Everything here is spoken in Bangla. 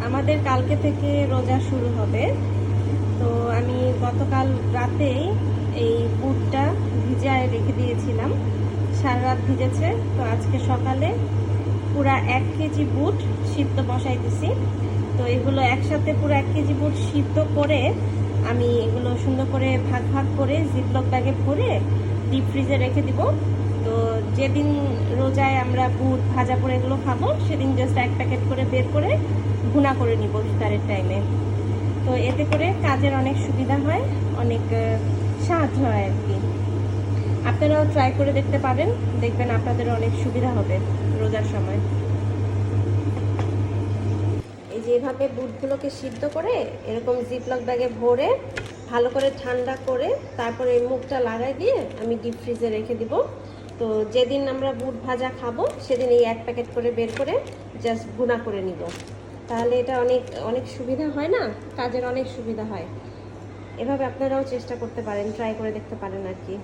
আমাদের কালকে থেকে রোজা শুরু হবে। তো আমি গতকাল রাতেই এই বুটটা ভিজায় রেখে দিয়েছিলাম, সারা রাত ভিজেছে। তো আজকে সকালে পুরা 1 কেজি বুট সিদ্ধ বসাইতেছি। তো এগুলো একসাথে পুরো 1 কেজি বুট সিদ্ধ করে আমি এগুলো সুন্দর করে ভাগ ভাগ করে জিপলক ব্যাগে ভরে ডিপ ফ্রিজে রেখে দিব। তো যেদিন রোজায় আমরা বুট ভাজা করে এগুলো খাবো, সেদিন জাস্ট 1 প্যাকেট করে বের করে ভুনা করে নিব ইফতারের টাইমে। তো এতে করে কাজের অনেক সুবিধা হয়, অনেক সাহায্য হয় আর কি। আপনারাও ট্রাই করে দেখতে পারেন, দেখবেন আপনাদের অনেক সুবিধা হবে রোজার সময়। এই যে এভাবে বুটগুলোকে সিদ্ধ করে এরকম জিপলক ব্যাগে ভরে ভালো করে ঠান্ডা করে তারপরে এই মুখটা লাগাই দিয়ে আমি ডিপ ফ্রিজে রেখে দিব। তো যেদিন আমরা বুট ভাজা খাবো সেদিন এই 1 প্যাকেট করে বের করে জাস্ট ভুনা করে নিব। তাহলে এটা অনেক অনেক সুবিধা হয় না, কাজের অনেক সুবিধা হয়। এভাবে আপনারাও চেষ্টা করতে পারেন, ট্রাই করে দেখতে পারেন আর কি।